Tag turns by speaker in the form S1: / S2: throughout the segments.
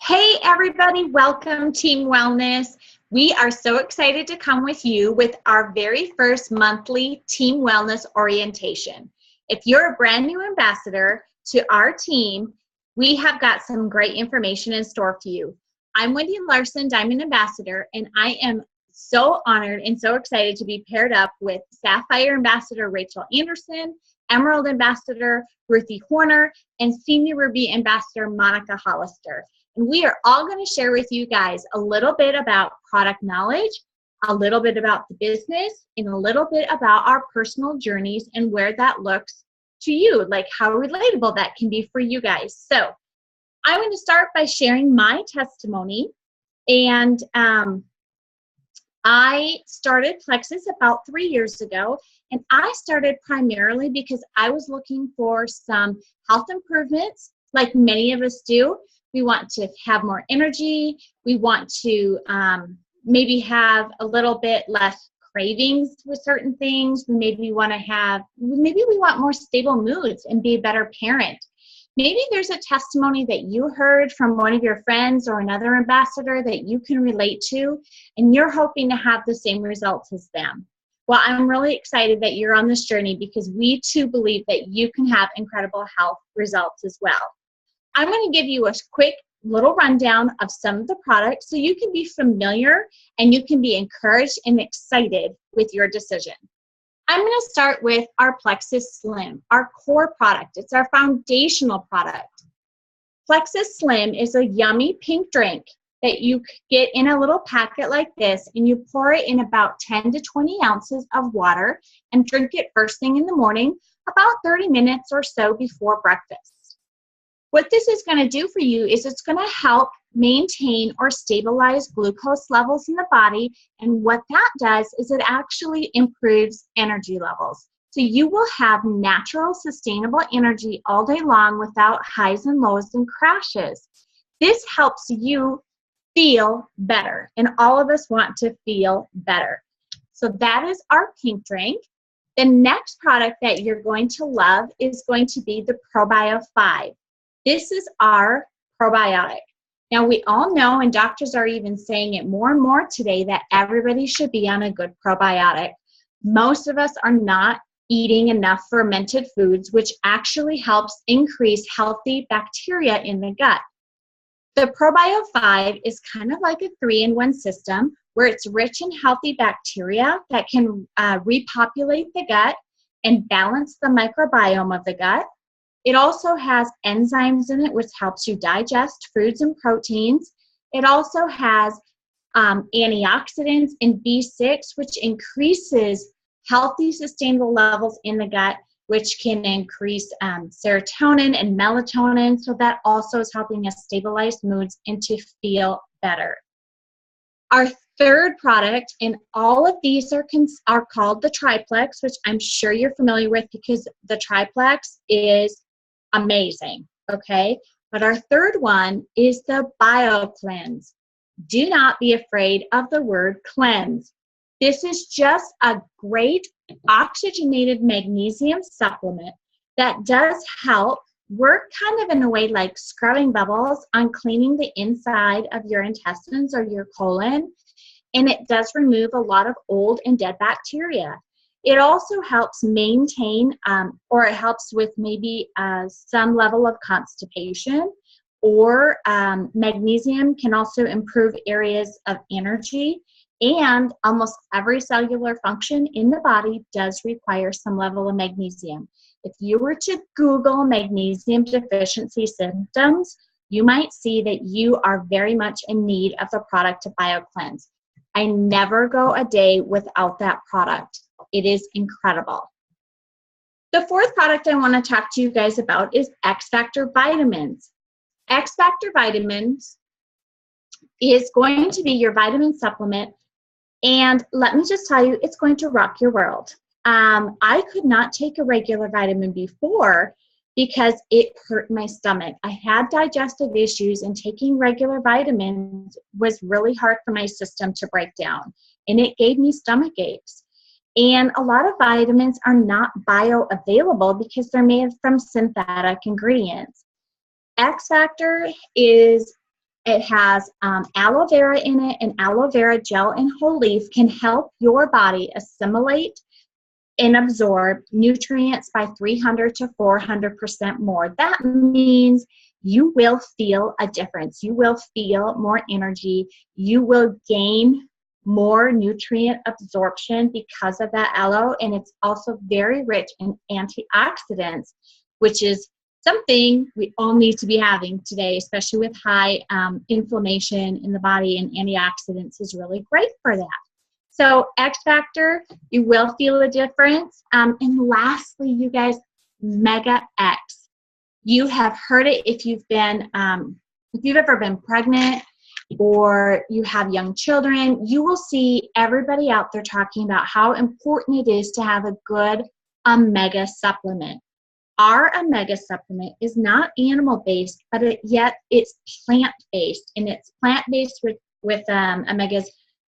S1: Hey everybody, welcome Team Wellness. We are so excited to come with you with our very first monthly Team Wellness orientation. If you're a brand new ambassador to our team, we have got some great information in store for you. I'm Wendy Larson, Diamond Ambassador, and I am so honored and so excited to be paired up with Sapphire Ambassador Rachel Anderson, Emerald Ambassador Ruthie Horner, and Senior Ruby Ambassador Monica Hollister. And we are all going to share with you guys a little bit about product knowledge, a little bit about the business, and a little bit about our personal journeys and where that looks to you, like how relatable that can be for you guys. So I'm going to start by sharing my testimony. And I started Plexus about 3 years ago, and I started primarily because I was looking for some health improvements, like many of us do. We want to have more energy. We want to maybe have a little bit less cravings with certain things. Maybe we want more stable moods and be a better parent. Maybe there's a testimony that you heard from one of your friends or another ambassador that you can relate to, and you're hoping to have the same results as them. Well, I'm really excited that you're on this journey because we too believe that you can have incredible health results as well. I'm going to give you a quick little rundown of some of the products so you can be familiar and you can be encouraged and excited with your decision. I'm going to start with our Plexus Slim, our core product. It's our foundational product. Plexus Slim is a yummy pink drink that you get in a little packet like this, and you pour it in about 10 to 20 ounces of water and drink it first thing in the morning, about 30 minutes or so before breakfast. What this is going to do for you is it's going to help maintain or stabilize glucose levels in the body. And what that does is it actually improves energy levels. So you will have natural, sustainable energy all day long without highs and lows and crashes. This helps you feel better. And all of us want to feel better. So that is our pink drink. The next product that you're going to love is going to be the ProBio 5. This is our probiotic. Now, we all know, and doctors are even saying it more and more today, that everybody should be on a good probiotic. Most of us are not eating enough fermented foods, which actually helps increase healthy bacteria in the gut. The ProBio 5 is kind of like a 3-in-1 system where it's rich in healthy bacteria that can repopulate the gut and balance the microbiome of the gut. It also has enzymes in it, which helps you digest foods and proteins. It also has antioxidants and B6, which increases healthy, sustainable levels in the gut, which can increase serotonin and melatonin. So that also is helping us stabilize moods and to feel better. Our third product, and all of these are called the Triplex, which I'm sure you're familiar with because the Triplex is amazing, okay? But our third one is the BioCleanse. Do not be afraid of the word cleanse. This is just a great oxygenated magnesium supplement that does help work kind of in a way like scrubbing bubbles on cleaning the inside of your intestines or your colon, and it does remove a lot of old and dead bacteria. It also helps maintain, or it helps with maybe some level of constipation, or magnesium can also improve areas of energy, and almost every cellular function in the body does require some level of magnesium. If you were to Google magnesium deficiency symptoms, you might see that you are very much in need of the product BioCleanse. I never go a day without that product. It is incredible. The fourth product I want to talk to you guys about is X Factor Vitamins. X Factor Vitamins is going to be your vitamin supplement, and let me just tell you, it's going to rock your world. I could not take a regular vitamin before because it hurt my stomach. I had digestive issues, and taking regular vitamins was really hard for my system to break down, and it gave me stomach aches. And a lot of vitamins are not bioavailable because they're made from synthetic ingredients. X Factor is It has aloe vera in it, and aloe vera gel and whole leaf can help your body assimilate and absorb nutrients by 300 to 400% more. That means you will feel a difference. You will feel more energy. You will gain more nutrient absorption because of that aloe. And it's also very rich in antioxidants, which is something we all need to be having today, especially with high inflammation in the body, and antioxidants is really great for that. So X Factor, you will feel a difference. And lastly, you guys, Mega X. You have heard it if you've ever been pregnant or you have young children. You will see everybody out there talking about how important it is to have a good omega supplement. Our omega supplement is not animal-based, but yet it's plant-based, and it's plant-based with omegas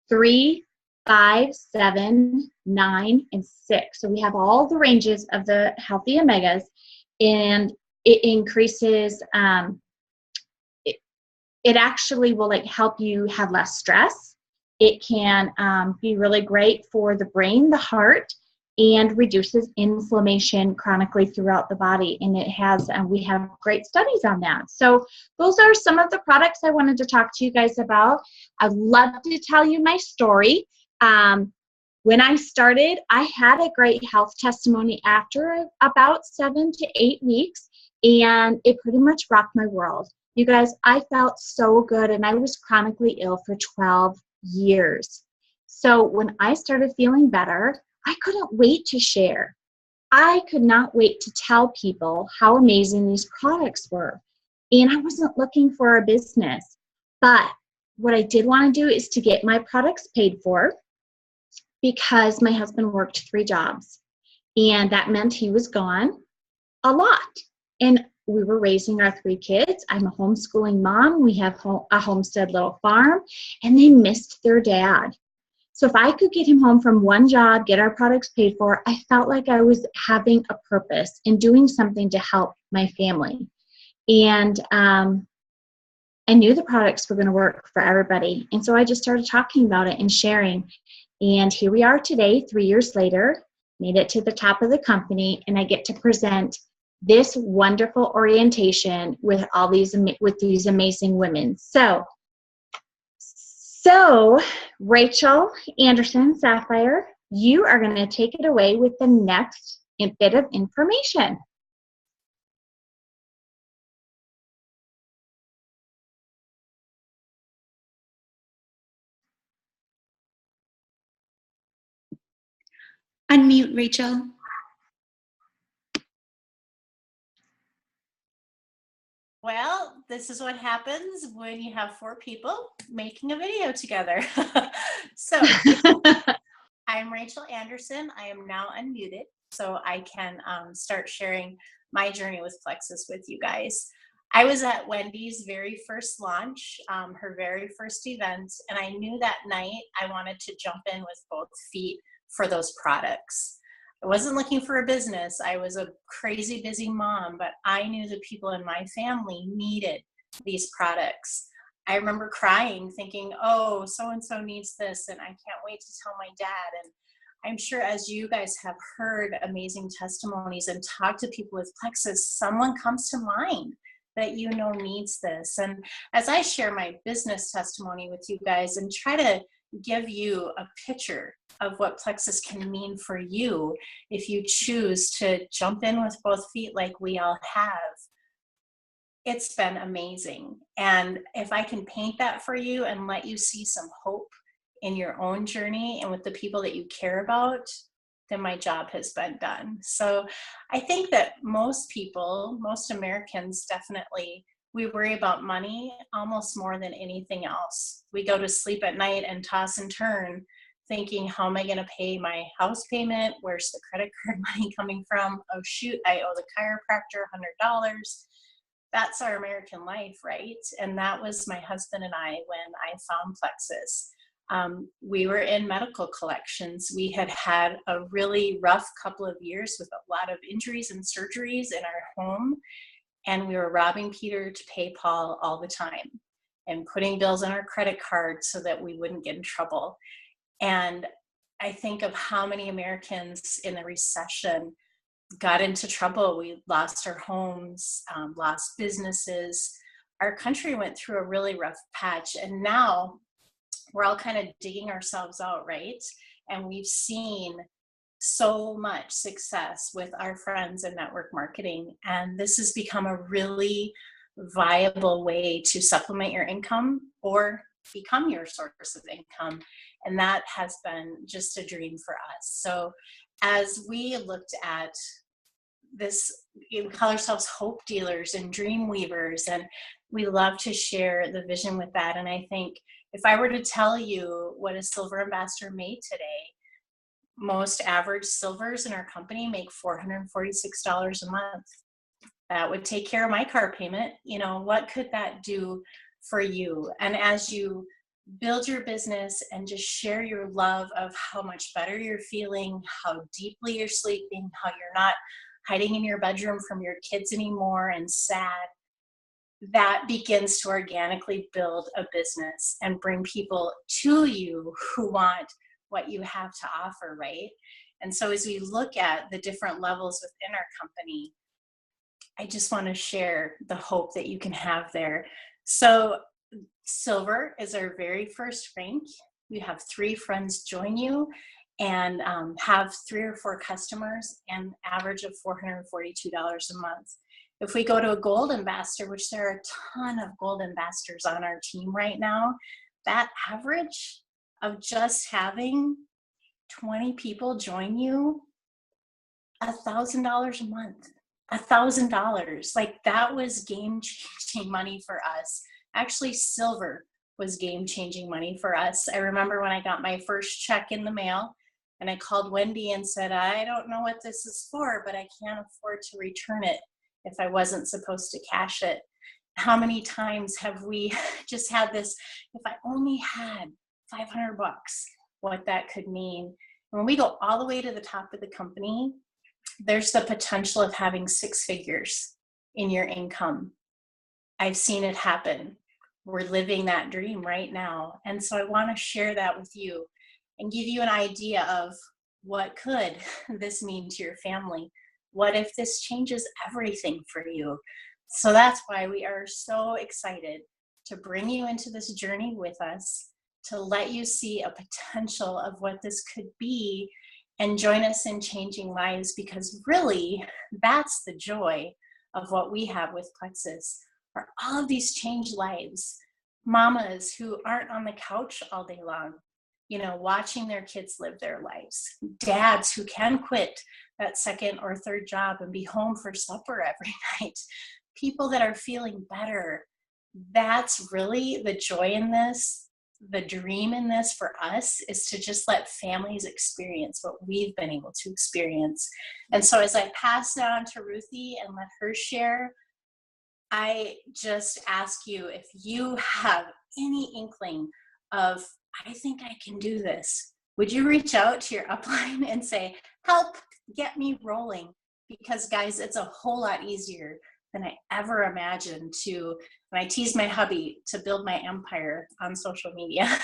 S1: 3, 5, 7, 9, and 6. So we have all the ranges of the healthy omegas, and it increases, it actually will help you have less stress. It can be really great for the brain, the heart, and reduces inflammation chronically throughout the body. And it has, we have great studies on that. So those are some of the products I wanted to talk to you guys about. I'd love to tell you my story. When I started, I had a great health testimony after about 7 to 8 weeks, and it pretty much rocked my world. You guys, I felt so good, and I was chronically ill for 12 years. So when I started feeling better, I couldn't wait to share. I could not wait to tell people how amazing these products were. And I wasn't looking for a business. But what I did want to do is to get my products paid for, because my husband worked 3 jobs. And that meant he was gone a lot. And we were raising our 3 kids. I'm a homeschooling mom. We have a homestead little farm, and they missed their dad. So if I could get him home from one job, get our products paid for, I felt like I was having a purpose and doing something to help my family. And I knew the products were going to work for everybody. And so I just started talking about it and sharing. And here we are today, 3 years later, made it to the top of the company, and I get to present this wonderful orientation with these amazing women. So Rachel Anderson Sapphire, you are going to take it away with the next bit of information.
S2: Unmute, Rachel.
S3: Well, this is what happens when you have 4 people making a video together. So I'm Rachel Anderson. I am now unmuted, so I can start sharing my journey with Plexus with you guys. I was at Wendy's very first launch, her very first event, and I knew that night I wanted to jump in with both feet for those products. I wasn't looking for a business. I was a crazy busy mom, but I knew the people in my family needed these products. I remember crying, thinking, oh, so-and-so needs this, and I can't wait to tell my dad. And I'm sure as you guys have heard amazing testimonies and talked to people with Plexus, someone comes to mind that you know needs this. And as I share my business testimony with you guys and try to give you a picture of what Plexus can mean for you if you choose to jump in with both feet like we all have, it's been amazing. And if I can paint that for you and let you see some hope in your own journey and with the people that you care about, then my job has been done. So I think that most people, most Americans definitely, we worry about money almost more than anything else. We go to sleep at night and toss and turn thinking, how am I going to pay my house payment? Where's the credit card money coming from? Oh shoot, I owe the chiropractor $100. That's our American life, right? And that was my husband and I when I found Plexus. We were in medical collections. We had had a really rough couple of years with a lot of injuries and surgeries in our home, and we were robbing Peter to pay Paul all the time. and putting bills on our credit card so that we wouldn't get in trouble. And I think of how many Americans in the recession got into trouble. We lost our homes, lost businesses. Our country went through a really rough patch, and now we're all kind of digging ourselves out, right? And we've seen so much success with our friends in network marketing, and this has become a really viable way to supplement your income or become your source of income. And that has been just a dream for us. So as we looked at this, we call ourselves hope dealers and dream weavers, and we love to share the vision with that. And I think if I were to tell you what a silver ambassador made today, most average silvers in our company make $446 a month. That would take care of my car payment. You know, what could that do for you? And as you build your business and just share your love of how much better you're feeling, how deeply you're sleeping, how you're not hiding in your bedroom from your kids anymore and sad, that begins to organically build a business and bring people to you who want what you have to offer, right? And so as we look at the different levels within our company, I just want to share the hope that you can have there. So silver is our very first rank. You have 3 friends join you and have 3 or 4 customers and average of $442 a month. If we go to a gold ambassador, which there are a ton of gold ambassadors on our team right now, that average of just having 20 people join you, $1,000 a month. $1,000. Like, that was game-changing money for us. Actually, silver was game-changing money for us. I remember when I got my first check in the mail and I called Wendy and said, I don't know what this is for, but I can't afford to return it if I wasn't supposed to cash it. How many times have we just had this, if I only had $500, what that could mean. And when we go all the way to the top of the company, there's the potential of having 6 figures in your income. I've seen it happen. We're living that dream right now. And so I want to share that with you and give you an idea of what could this mean to your family. What if this changes everything for you? So that's why we are so excited to bring you into this journey with us, to let you see a potential of what this could be and join us in changing lives, because really that's the joy of what we have with Plexus, are all of these changed lives. Mamas who aren't on the couch all day long, you know, watching their kids live their lives. Dads who can quit that 2nd or 3rd job and be home for supper every night. People that are feeling better. That's really the joy in this. The dream in this for us is to just let families experience what we've been able to experience. And so as I pass it on to Ruthie and let her share, I just ask you, if you have any inkling of, I think I can do this, would you reach out to your upline and say, help, get me rolling? Because guys, it's a whole lot easier than I ever imagined to, and I tease my hubby to build my empire on social media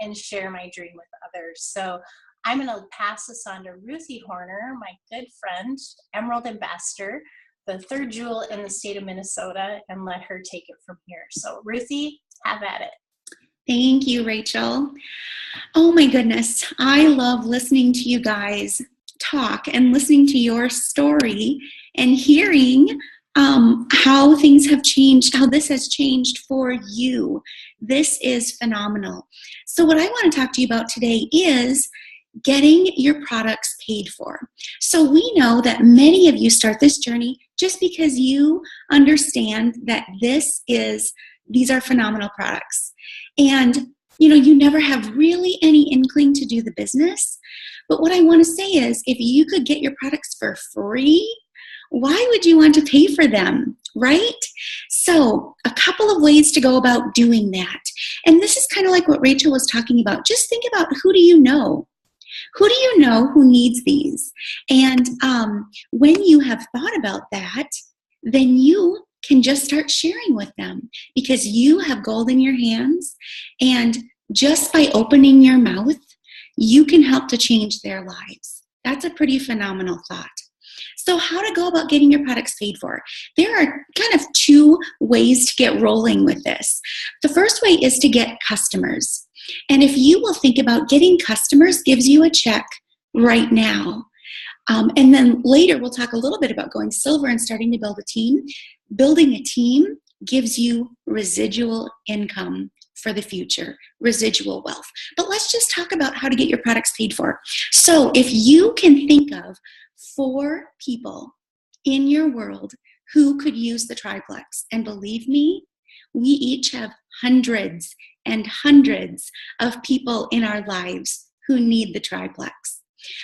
S3: and share my dream with others. So I'm going to pass this on to Ruthie Horner, my good friend, Emerald Ambassador, the 3rd jewel in the state of Minnesota, and let her take it from here. So Ruthie, have at it.
S2: Thank you, Rachel. Oh my goodness. I love listening to you guys talk and listening to your story and hearing how things have changed, how this has changed for you. This is phenomenal. So what I want to talk to you about today is getting your products paid for. So we know that many of you start this journey just because you understand that these are phenomenal products. And you never have really any inkling to do the business. But what I want to say is, if you could get your products for free, why would you want to pay for them, right? So a couple of ways to go about doing that. And this is kind of like what Rachel was talking about. Just think about, who do you know? Who do you know who needs these? And when you have thought about that, then you can just start sharing with them, because you have gold in your hands, and just by opening your mouth, you can help to change their lives. That's a pretty phenomenal thought. So how to go about getting your products paid for? There are kind of two ways to get rolling with this. The first way is to get customers. And if you will think about getting customers gives you a check right now. And then later we'll talk a little bit about going silver and starting to build a team. Building a team gives you residual income for the future, residual wealth. But let's just talk about how to get your products paid for. So if you can think of 4 people in your world who could use the triplex, and believe me, we each have hundreds and hundreds of people in our lives who need the triplex.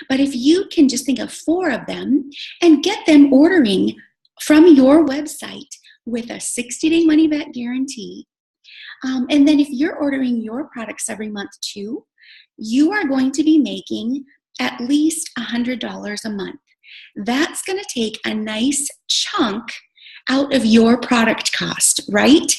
S2: But if you can just think of 4 of them and get them ordering from your website with a 60-day money-back guarantee, and then if you're ordering your products every month too, you are going to be making at least $100 a month. That's going to take a nice chunk out of your product cost, right?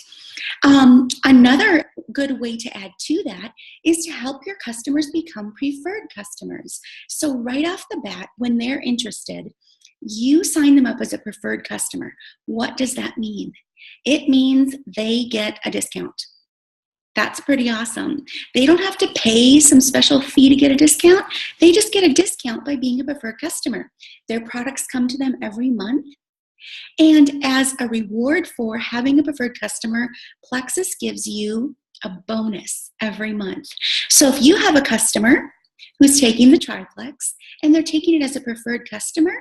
S2: Another good way to add to that is to help your customers become preferred customers. So right off the bat, when they're interested, you sign them up as a preferred customer. What does that mean? It means they get a discount. That's pretty awesome. They don't have to pay some special fee to get a discount. They just get a discount by being a preferred customer. Their products come to them every month. And as a reward for having a preferred customer, Plexus gives you a bonus every month. So if you have a customer who's taking the triplex and they're taking it as a preferred customer,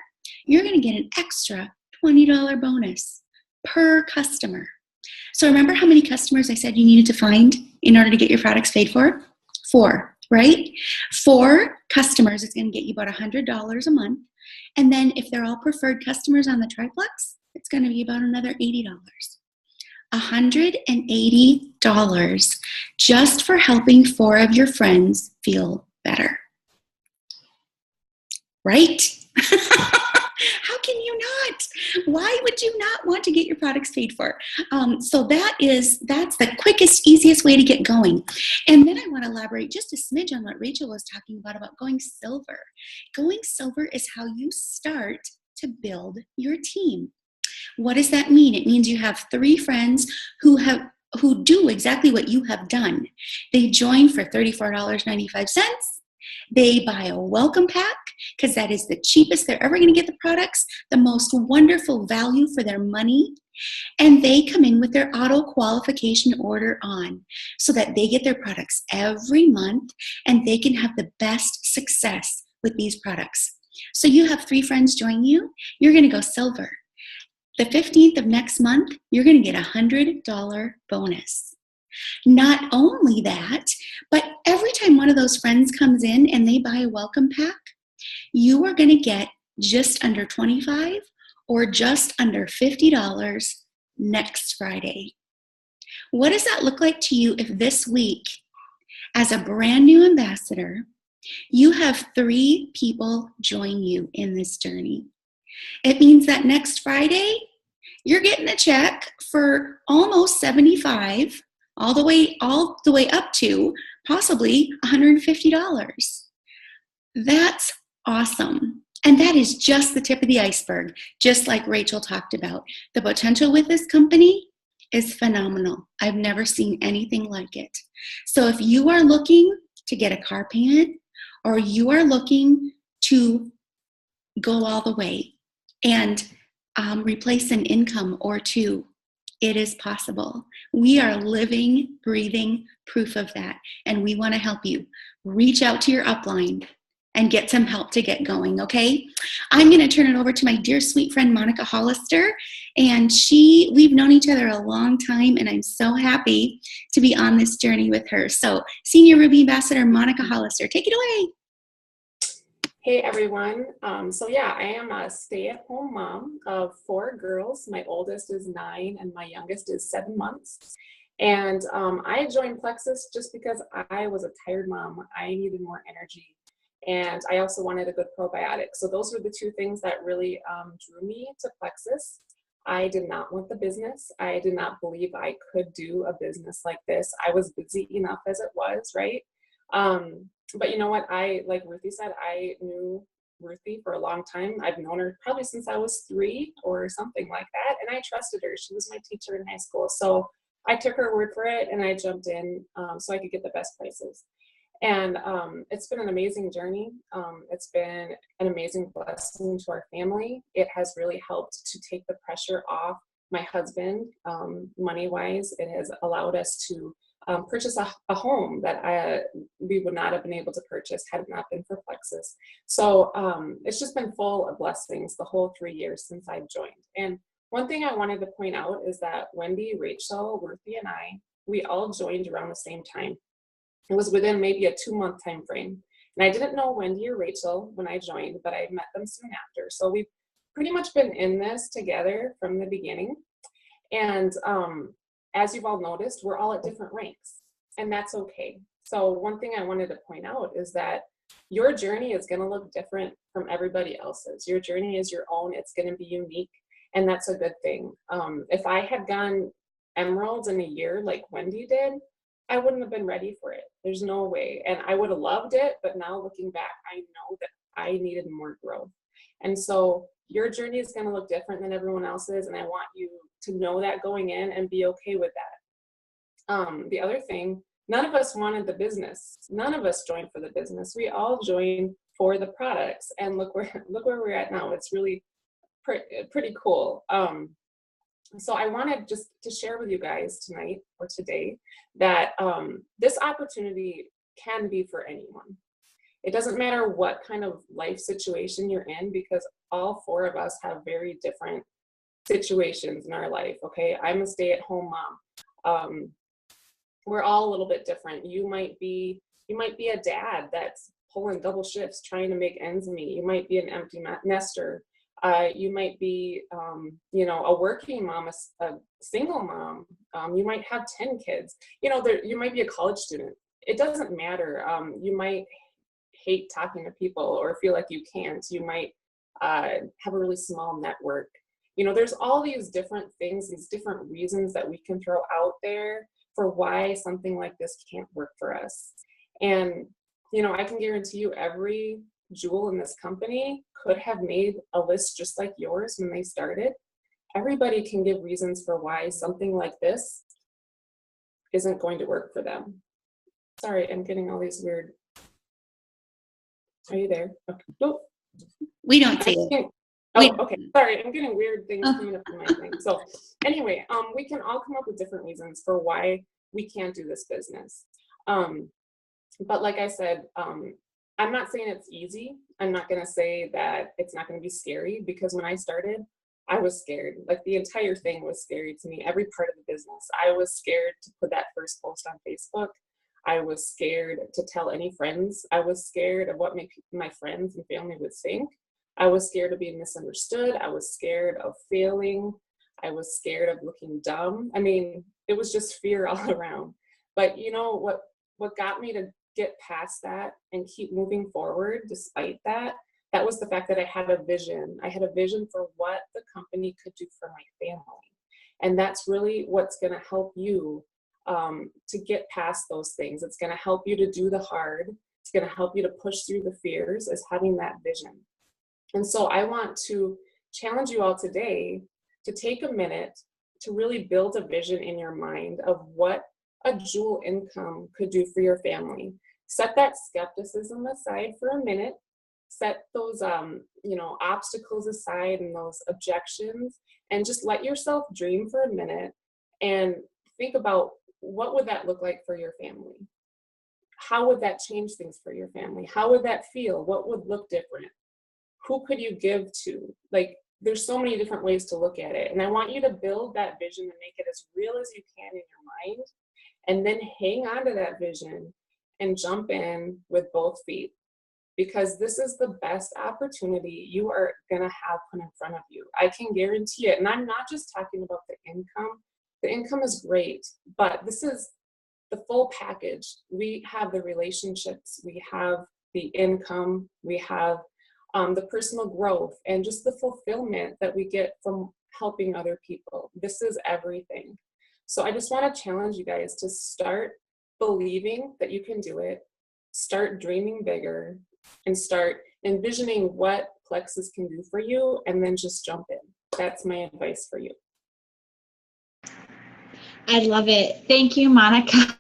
S2: you're going to get an extra $20 bonus per customer. So remember how many customers I said you needed to find in order to get your products paid for? 4, right? 4 customers is going to get you about $100 a month. And then if they're all preferred customers on the triplex, it's going to be about another $80. $180 just for helping 4 of your friends feel better. Right? How can you not? Why would you not want to get your products paid for? So that's the quickest, easiest way to get going. And then I want to elaborate just a smidge on what Rachel was talking about going silver. Going silver is how you start to build your team. What does that mean? It means you have 3 friends who do exactly what you have done. They join for $34.95. They buy a welcome pack because that is the cheapest they're ever going to get the products, the most wonderful value for their money, and they come in with their auto qualification order on so that they get their products every month and they can have the best success with these products. So you have 3 friends join you, you're going to go silver. The 15th of next month, you're going to get a $100 bonus. Not only that, but every time one of those friends comes in and they buy a welcome pack, you are going to get just under $25 or just under $50 next Friday. What does that look like to you if this week, as a brand new ambassador, you have 3 people join you in this journey? It means that next Friday, you're getting a check for almost $75, all the way up to possibly $150. That's awesome. And that is just the tip of the iceberg, just like Rachel talked about. The potential with this company is phenomenal. I've never seen anything like it. So if you are looking to get a car payment, or you are looking to go all the way and replace an income or 2, it is possible. We are living, breathing proof of that, and we want to help you. Reach out to your upline and get some help to get going, okay? I'm going to turn it over to my dear sweet friend Monica Hollister, and we've known each other a long time, and I'm so happy to be on this journey with her. So, Senior Ruby Ambassador Monica Hollister, take it away.
S4: Hey everyone. I am a stay-at-home mom of 4 girls. My oldest is 9 and my youngest is 7 months. And I joined Plexus just because I was a tired mom. I needed more energy. And I also wanted a good probiotic. So those were the 2 things that really drew me to Plexus. I did not want the business. I did not believe I could do a business like this. I was busy enough as it was, right? But you know what? Like Ruthie said, I knew Ruthie for a long time. I've known her probably since I was 3 or something like that. And I trusted her. She was my teacher in high school. So I took her word for it and I jumped in so I could get the best prices. And it's been an amazing journey. It's been an amazing blessing to our family. It has really helped to take the pressure off my husband, money-wise. It has allowed us to purchase a home that we would not have been able to purchase had it not been for Plexus. So it's just been full of blessings the whole 3 years since I've joined. And one thing I wanted to point out is that Wendy, Rachel, Ruthie, and we all joined around the same time. It was within maybe a 2-month time frame. And I didn't know Wendy or Rachel when I joined, but I met them soon after. So we've pretty much been in this together from the beginning. And as you've all noticed, we're all at different ranks, and that's okay. So one thing I wanted to point out is that your journey is going to look different from everybody else's. Your journey is your own. It's going to be unique, and that's a good thing. If I had gone emeralds in a year like Wendy did, I wouldn't have been ready for it. There's no way. And I would have loved it, but now looking back, I know that I needed more growth. And so your journey is going to look different than everyone else's, and I want you to know that going in and be okay with that. The other thing, none of us wanted the business. None of us joined for the business. We all joined for the products, and look where we're at now. It's really pretty cool. So I wanted just to share with you guys tonight or today that this opportunity can be for anyone. It doesn't matter what kind of life situation you're in, because all 4 of us have very different situations in our life. Okay, I'm a stay-at-home mom. We're all a little bit different. You might be a dad that's pulling double shifts trying to make ends meet. You might be an empty nester. You might be, a working mom, a single mom. You might have 10 kids. You might be a college student. It doesn't matter. You might hate talking to people or feel like you can't. You might have a really small network. There's all these different things, these different reasons that we can throw out there for why something like this can't work for us. And, I can guarantee you every jewel in this company could have made a list just like yours when they started. Everybody can give reasons for why something like this isn't going to work for them. Sorry, I'm getting all these weird. Are you there? Okay. Nope.
S2: We don't see it.
S4: Okay. Sorry, I'm getting weird things coming up in my thing. So anyway, we can all come up with different reasons for why we can't do this business. But like I said, I'm not saying it's easy. I'm not going to say that it's not going to be scary, because when I started, I was scared. Like the entire thing was scary to me. Every part of the business. I was scared to put that first post on Facebook. I was scared to tell any friends. I was scared of what my friends and family would think. I was scared of being misunderstood. I was scared of failing. I was scared of looking dumb. I mean, it was just fear all around. But what got me to get past that and keep moving forward despite that was the fact that I had a vision. I had a vision for what the company could do for my family. And that's really what's going to help you to get past those things. It's going to help you to do the hard. It's going to help you to push through the fears, is having that vision. And so I want to challenge you all today to take a minute to really build a vision in your mind of what a jewel income could do for your family. Set that skepticism aside for a minute. Set those, obstacles aside and those objections, and just let yourself dream for a minute and think about, what would that look like for your family? How would that change things for your family? How would that feel? What would look different? Who could you give to? Like, there's so many different ways to look at it. And I want you to build that vision and make it as real as you can in your mind, and then hang on to that vision and jump in with both feet, because this is the best opportunity you are going to have put in front of you. I can guarantee it. And I'm not just talking about the income. The income is great, but this is the full package. We have the relationships, we have the income, we have the personal growth, and just the fulfillment that we get from helping other people. This is everything. So I just want to challenge you guys to start believing that you can do it, start dreaming bigger, and start envisioning what Plexus can do for you, and then just jump in. That's my advice for you.
S1: I love it. Thank you, Monica.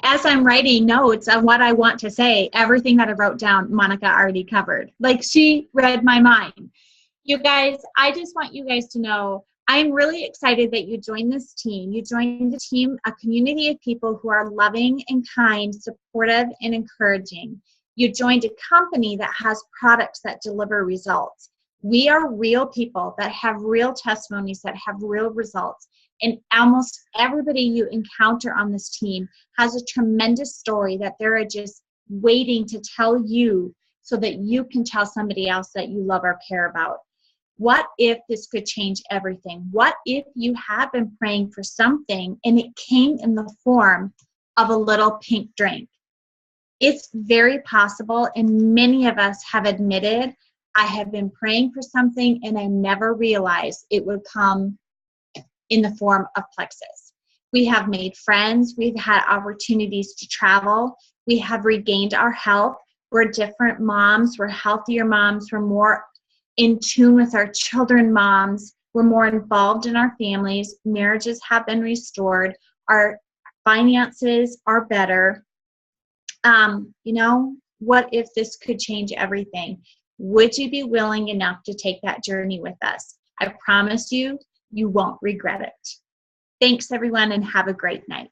S1: As I'm writing notes on what I want to say, everything that I wrote down, Monica already covered. Like, she read my mind. You guys, I just want you guys to know, I'm really excited that you joined this team. You joined the team, a community of people who are loving and kind, supportive and encouraging. You joined a company that has products that deliver results. We are real people that have real testimonies, that have real results. And almost everybody you encounter on this team has a tremendous story that they're just waiting to tell you so that you can tell somebody else that you love or care about. What if this could change everything? What if you have been praying for something and it came in the form of a little pink drink? It's very possible, and many of us have admitted, I have been praying for something and I never realized it would come in the form of Plexus. We have made friends. We've had opportunities to travel. We have regained our health. We're different moms. We're healthier moms. We're more in tune with our children moms. We're more involved in our families. Marriages have been restored. Our finances are better. What if this could change everything? Would you be willing enough to take that journey with us? I promise you, you won't regret it. Thanks, everyone, and have a great night.